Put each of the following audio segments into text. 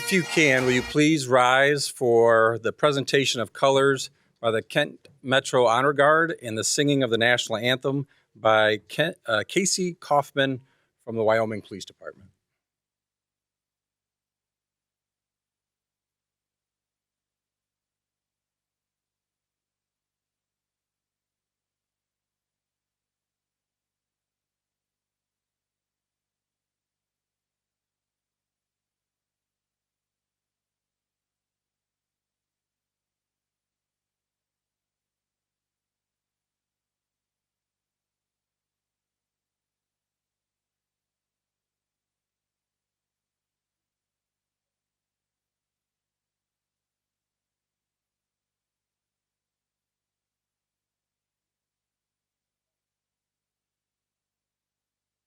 If you can, will you please rise for the presentation of colors by the Kent Metro Honor Guard and the singing of the national anthem by Casey Kaufman from the Wyoming Police Department.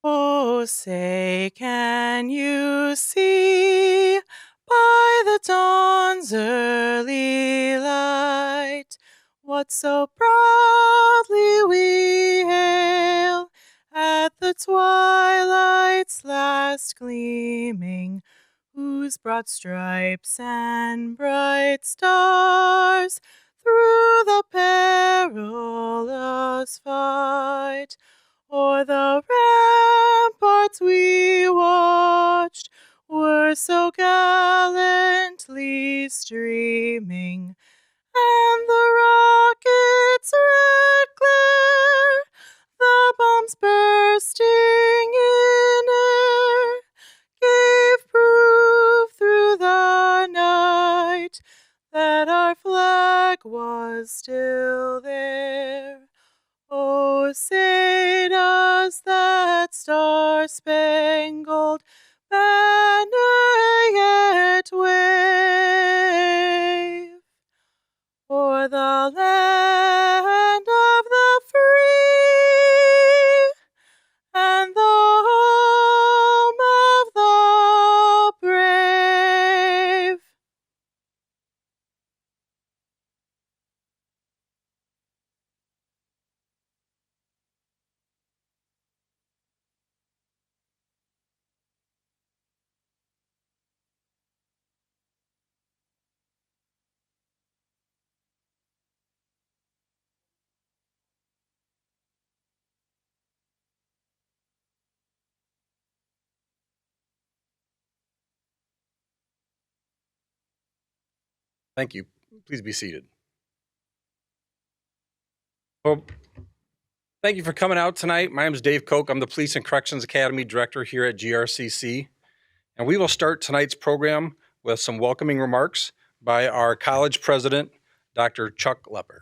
Oh, say, can you see by the dawn's early light what so proudly we hail at the twilight's last gleaming, whose broad stripes and bright stars through the perilous fight o'er the ramparts we watched were so gallantly streaming, and the rocket's red glare, the bombs bursting in air, gave proof through the night that our flag was still there. Oh, say does that star-spangled banner yet wave o'er the land of the free and the home of the brave? Thank you. Please be seated. Well, thank you for coming out tonight. My name is Dave Koch. I'm the Police and Corrections Academy Director here at GRCC. And we will start tonight's program with some welcoming remarks by our college president, Dr. Chuck Lepper.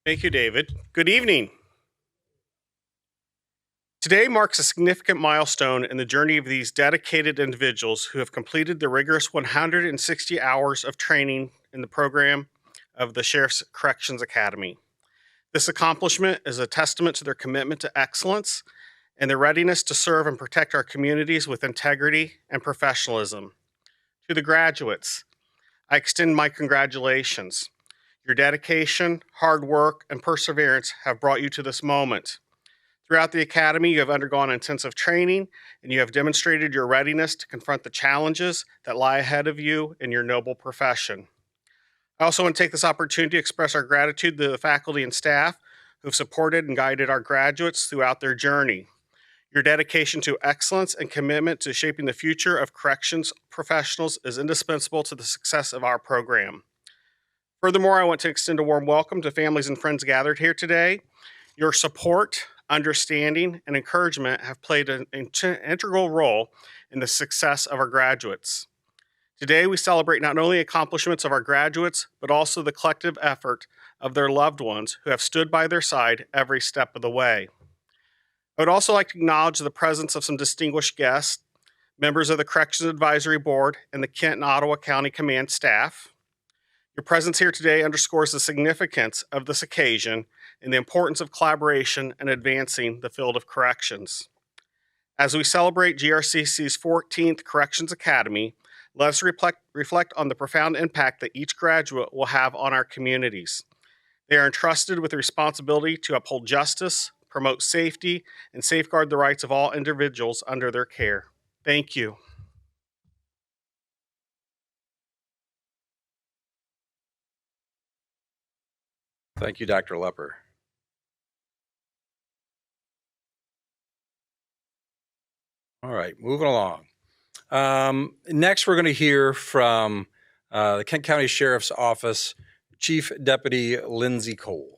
Thank you, David. Good evening. Today marks a significant milestone in the journey of these dedicated individuals who have completed the rigorous 160 hours of training in the program of the Sheriff's Corrections Academy. This accomplishment is a testament to their commitment to excellence and their readiness to serve and protect our communities with integrity and professionalism. To the graduates, I extend my congratulations. Your dedication, hard work, and perseverance have brought you to this moment. Throughout the academy, you have undergone intensive training, and you have demonstrated your readiness to confront the challenges that lie ahead of you in your noble profession. I also want to take this opportunity to express our gratitude to the faculty and staff who have supported and guided our graduates throughout their journey. Your dedication to excellence and commitment to shaping the future of corrections professionals is indispensable to the success of our program. Furthermore, I want to extend a warm welcome to families and friends gathered here today. Your support, understanding, and encouragement have played an integral role in the success of our graduates. Today, we celebrate not only accomplishments of our graduates, but also the collective effort of their loved ones who have stood by their side every step of the way. I would also like to acknowledge the presence of some distinguished guests, members of the Corrections Advisory Board and the Kent and Ottawa County Command staff. Your presence here today underscores the significance of this occasion and the importance of collaboration in advancing the field of corrections. As we celebrate GRCC's 14th Corrections Academy, let us reflect on the profound impact that each graduate will have on our communities. They are entrusted with the responsibility to uphold justice, promote safety, and safeguard the rights of all individuals under their care. Thank you. Thank you, Dr. Lepper. All right, moving along. Next, we're going to hear from the Kent County Sheriff's Office Chief Deputy Lindsay Cole.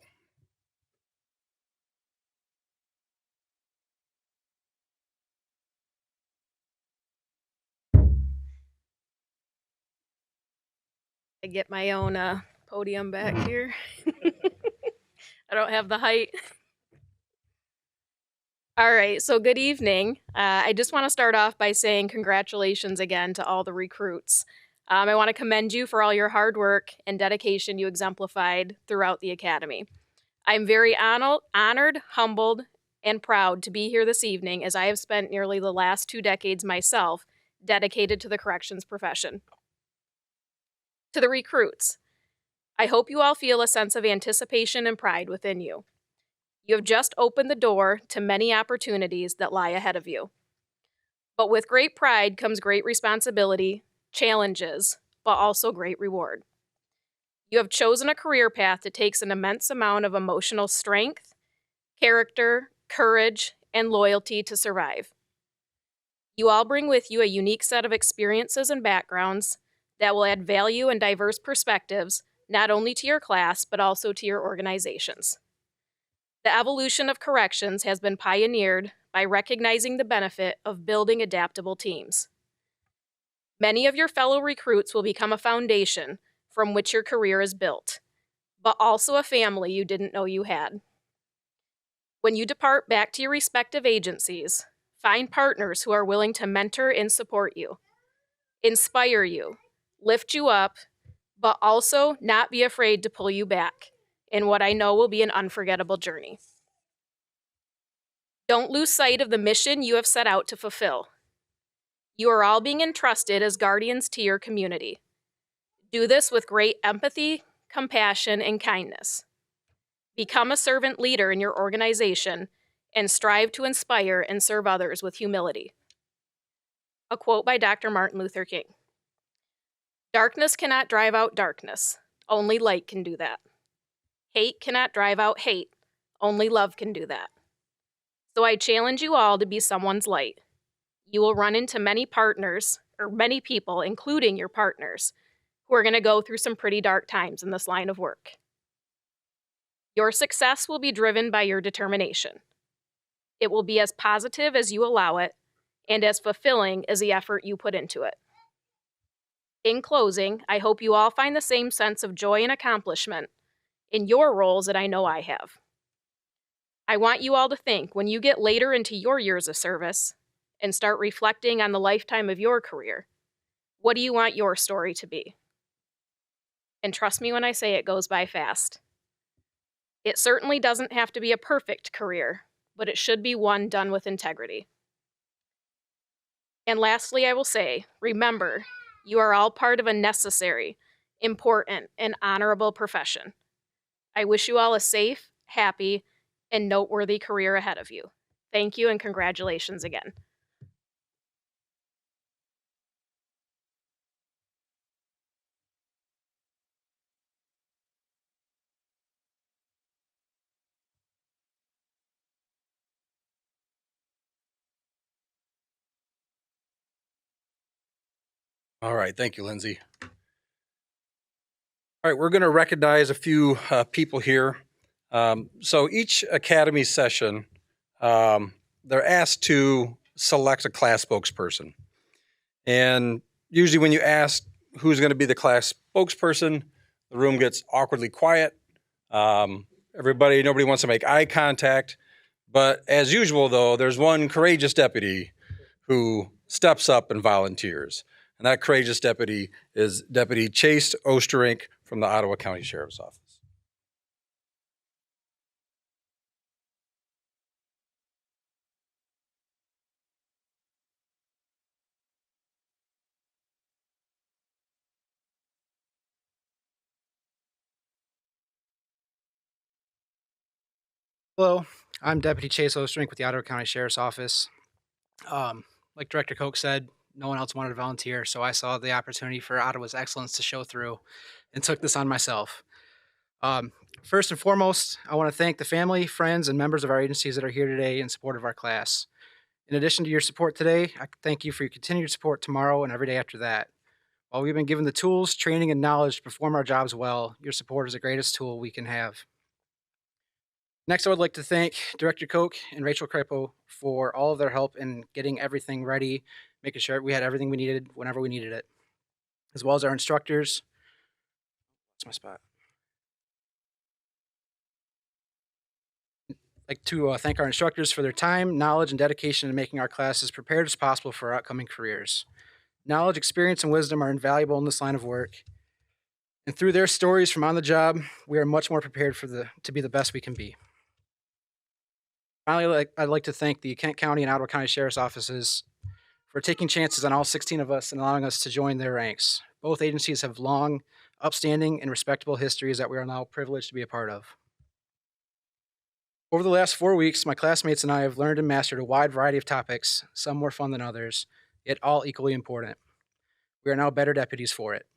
I get my own podium back here. I don't have the height. All right, so good evening. I just want to start off by saying congratulations again to all the recruits. I want to commend you for all your hard work and dedication you exemplified throughout the academy. I'm very honored, humbled, and proud to be here this evening as I have spent nearly the last 2 decades myself dedicated to the corrections profession. To the recruits, I hope you all feel a sense of anticipation and pride within you. You have just opened the door to many opportunities that lie ahead of you. But with great pride comes great responsibility, challenges, but also great reward. You have chosen a career path that takes an immense amount of emotional strength, character, courage, and loyalty to survive. You all bring with you a unique set of experiences and backgrounds that will add value and diverse perspectives not only to your class, but also to your organizations. The evolution of corrections has been pioneered by recognizing the benefit of building adaptable teams. Many of your fellow recruits will become a foundation from which your career is built, but also a family you didn't know you had. When you depart back to your respective agencies, find partners who are willing to mentor and support you, inspire you, lift you up, but also not be afraid to pull you back in what I know will be an unforgettable journey. Don't lose sight of the mission you have set out to fulfill. You are all being entrusted as guardians to your community. Do this with great empathy, compassion, and kindness. Become a servant leader in your organization and strive to inspire and serve others with humility. A quote by Dr. Martin Luther King. Darkness cannot drive out darkness. Only light can do that. Hate cannot drive out hate. Only love can do that. So I challenge you all to be someone's light. You will run into many partners, or many people, including your partners, who are going to go through some pretty dark times in this line of work. Your success will be driven by your determination. It will be as positive as you allow it, and as fulfilling as the effort you put into it. In closing, I hope you all find the same sense of joy and accomplishment in your roles that I know I have. I want you all to think, when you get later into your years of service and start reflecting on the lifetime of your career, what do you want your story to be? And trust me when I say it goes by fast. It certainly doesn't have to be a perfect career, but it should be one done with integrity. And lastly, I will say, remember, you are all part of a necessary, important, and honorable profession. I wish you all a safe, happy, and noteworthy career ahead of you. Thank you and congratulations again. All right, thank you, Lindsay. All right, we're going to recognize a few people here. So each academy session, they're asked to select a class spokesperson. And usually when you ask who's going to be the class spokesperson, the room gets awkwardly quiet. Nobody wants to make eye contact. But as usual, though, there's one courageous deputy who steps up and volunteers. And that courageous deputy is Deputy Chase Osterink from the Ottawa County Sheriff's Office. Hello, I'm Deputy Chase Ostrink with the Ottawa County Sheriff's Office. Like Director Koch said, no one else wanted to volunteer, so I saw the opportunity for Ottawa's excellence to show through and took this on myself. First and foremost, I want to thank the family, friends, and members of our agencies that are here today in support of our class. In addition to your support today, I thank you for your continued support tomorrow and every day after that. While we've been given the tools, training, and knowledge to perform our jobs well, your support is the greatest tool we can have. Next, I would like to thank Director Koch and Rachel Crepo for all of their help in getting everything ready, making sure we had everything we needed whenever we needed it, as well as our instructors. That's my spot. I'd like to thank our instructors for their time, knowledge, and dedication in making our classes prepared as possible for our upcoming careers. Knowledge, experience, and wisdom are invaluable in this line of work. And through their stories from on the job, we are much more prepared to be the best we can be. Finally, I'd like to thank the Kent County and Ottawa County Sheriff's Offices for taking chances on all 16 of us and allowing us to join their ranks. Both agencies have long, upstanding, and respectable histories that we are now privileged to be a part of. Over the last 4 weeks, my classmates and I have learned and mastered a wide variety of topics, some more fun than others, yet all equally important. We are now better deputies for it.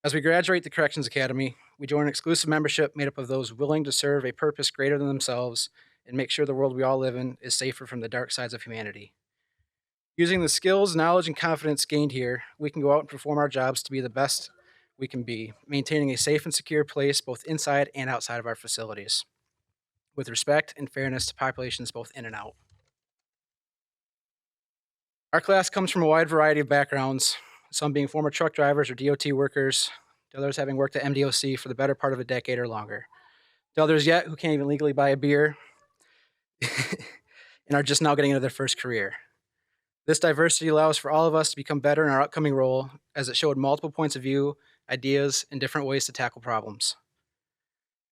As we graduate the Corrections Academy, we join an exclusive membership made up of those willing to serve a purpose greater than themselves and make sure the world we all live in is safer from the dark sides of humanity. Using the skills, knowledge, and confidence gained here, we can go out and perform our jobs to be the best we can be, maintaining a safe and secure place both inside and outside of our facilities, with respect and fairness to populations both in and out. Our class comes from a wide variety of backgrounds, some being former truck drivers or DOT workers, to others having worked at MDOC for the better part of a decade or longer, to others yet who can't even legally buy a beer and are just now getting into their first career. This diversity allows for all of us to become better in our upcoming role, as it showed multiple points of view, ideas, and different ways to tackle problems.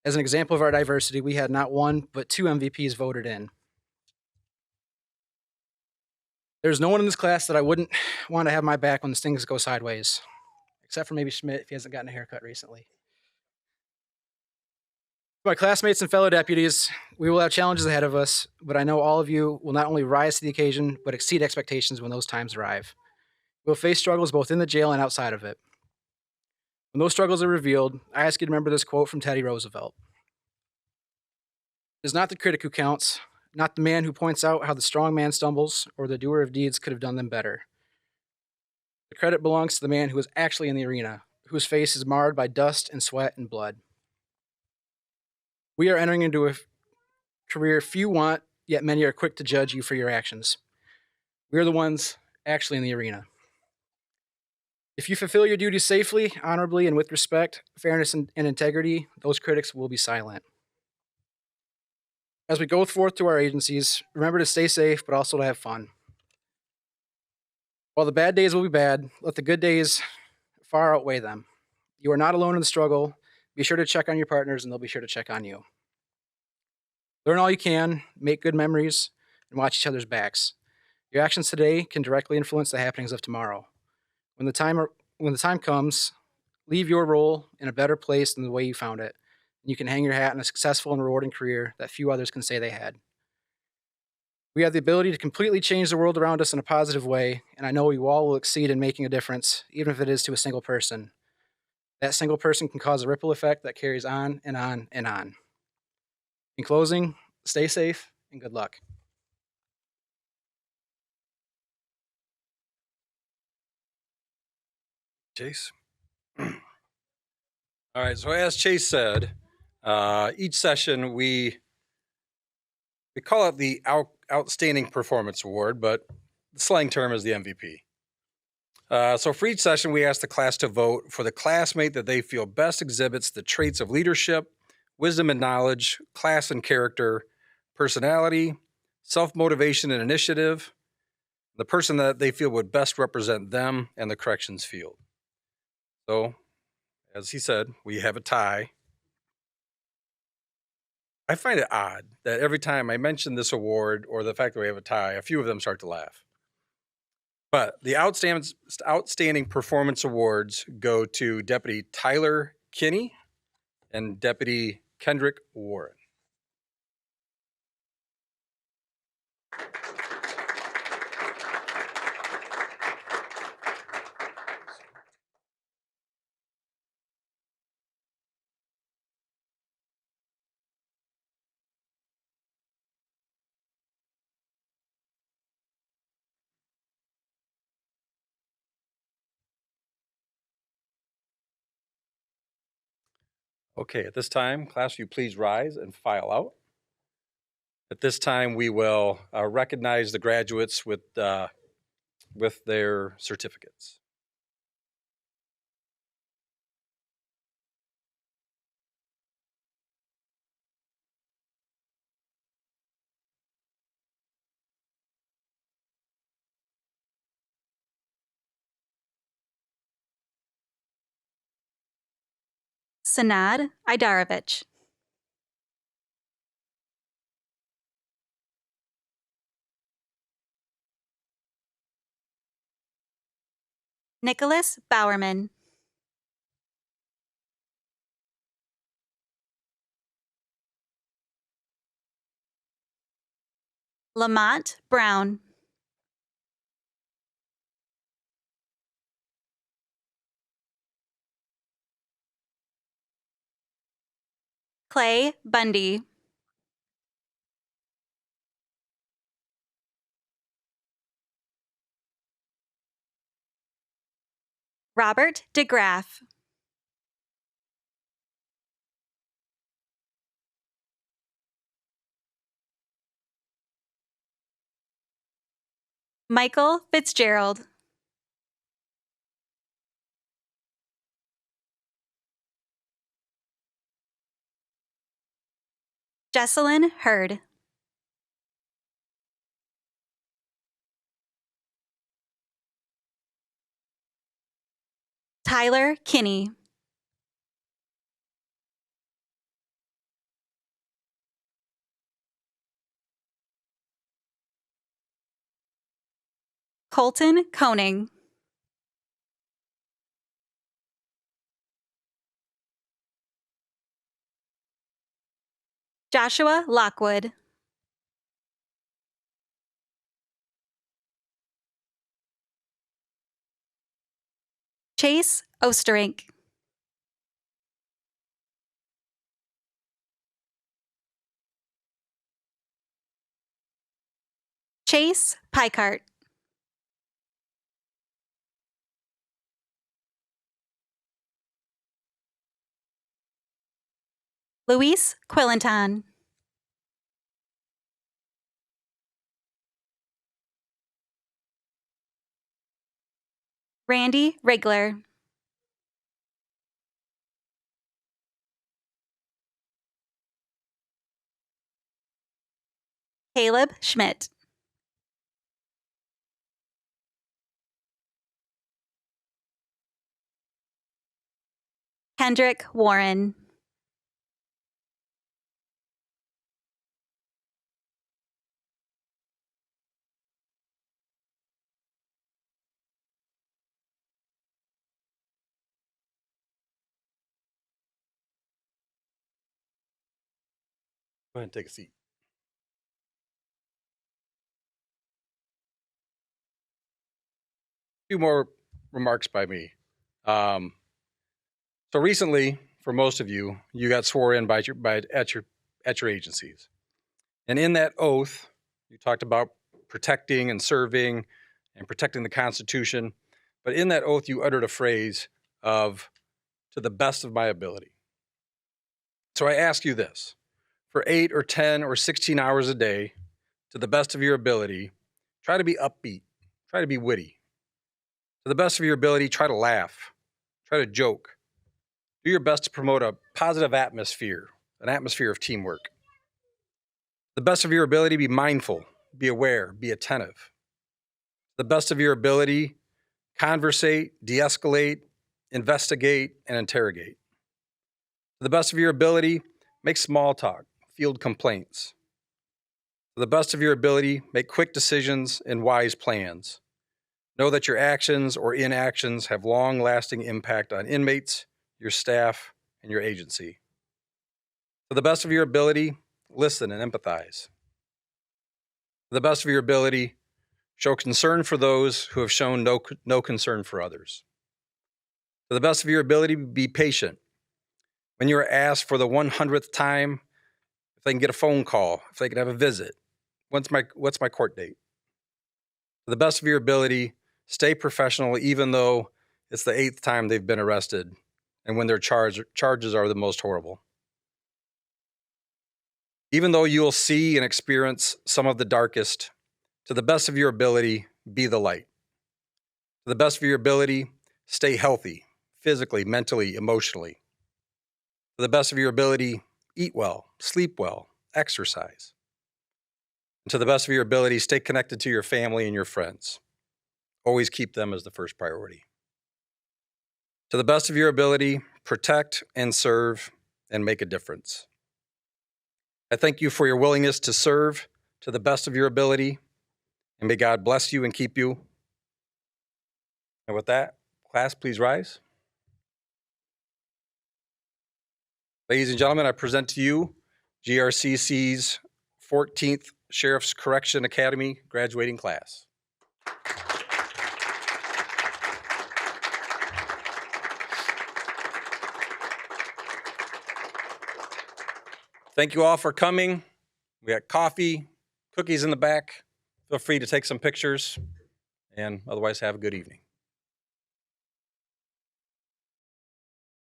As an example of our diversity, we had not one, but 2 MVPs voted in. There's no one in this class that I wouldn't want to have my back when things go sideways, except for maybe Schmidt if he hasn't gotten a haircut recently. My classmates and fellow deputies, we will have challenges ahead of us, but I know all of you will not only rise to the occasion, but exceed expectations when those times arrive. We'll face struggles both in the jail and outside of it. When those struggles are revealed, I ask you to remember this quote from Teddy Roosevelt. It is not the critic who counts, not the man who points out how the strong man stumbles or the doer of deeds could have done them better. The credit belongs to the man who is actually in the arena, whose face is marred by dust and sweat and blood. We are entering into a career few want, yet many are quick to judge you for your actions. We are the ones actually in the arena. If you fulfill your duties safely, honorably, and with respect, fairness, and integrity, those critics will be silent. As we go forth to our agencies, remember to stay safe, but also to have fun. While the bad days will be bad, let the good days far outweigh them. You are not alone in the struggle. Be sure to check on your partners, and they'll be sure to check on you. Learn all you can, make good memories, and watch each other's backs. Your actions today can directly influence the happenings of tomorrow. When the time comes, leave your role in a better place than the way you found it. You can hang your hat on a successful and rewarding career that few others can say they had. We have the ability to completely change the world around us in a positive way, and I know you all will exceed in making a difference, even if it is to a single person. That single person can cause a ripple effect that carries on and on and on. In closing, stay safe and good luck. Chase. All right, so as Chase said, each session we call it the Outstanding Performance Award, but the slang term is the MVP. So for each session, we ask the class to vote for the classmate that they feel best exhibits the traits of leadership, wisdom and knowledge, class and character, personality, self-motivation and initiative, the person that they feel would best represent them and the corrections field. So, as he said, we have a tie. I find it odd that every time I mention this award or the fact that we have a tie, a few of them start to laugh. But the Outstanding Performance Awards go to Deputy Tyler Kinney and Deputy Kendrick Warren. Okay, at this time, class, will you please rise and file out? At this time, we will recognize the graduates with their certificates. Sanad Idarovich. Nicholas Bowerman. Lamont Brown. Clay Bundy. Robert DeGraff. Michael Fitzgerald. Jesselyn Hurd. Tyler Kinney. Colton Koning. Joshua Lockwood. Chase Osterink. Chase Picart. Luis Quillenton. Randy Rigler. Caleb Schmidt. Kendrick Warren. Go ahead and take a seat. A few more remarks by me. So recently, for most of you, you got sworn in at your agencies, and in that oath, you talked about protecting and serving and protecting the Constitution. But in that oath, you uttered a phrase of "to the best of my ability." So I ask you this: for 8 or 10 or 16 hours a day, to the best of your ability, try to be upbeat, try to be witty. To the best of your ability, try to laugh, try to joke. Do your best to promote a positive atmosphere, an atmosphere of teamwork. To the best of your ability, be mindful, be aware, be attentive. To the best of your ability, conversate, de-escalate, investigate, and interrogate. To the best of your ability, make small talk, field complaints. To the best of your ability, make quick decisions and wise plans. Know that your actions or inactions have long-lasting impact on inmates, your staff, and your agency. To the best of your ability, listen and empathize. To the best of your ability, show concern for those who have shown no concern for others. To the best of your ability, be patient. When you are asked for the 100th time, if they can get a phone call, if they can have a visit, what's my court date? To the best of your ability, stay professional even though it's the 8th time they've been arrested and when their charges are the most horrible. Even though you will see and experience some of the darkest, to the best of your ability, be the light. To the best of your ability, stay healthy, physically, mentally, emotionally. To the best of your ability, eat well, sleep well, exercise. And to the best of your ability, stay connected to your family and your friends. Always keep them as the first priority. To the best of your ability, protect and serve and make a difference. I thank you for your willingness to serve to the best of your ability, and may God bless you and keep you. And with that, class, please rise. Ladies and gentlemen, I present to you GRCC's 14th Sheriff's Correction Academy graduating class. Thank you all for coming. We got coffee, cookies in the back. Feel free to take some pictures, and otherwise have a good evening.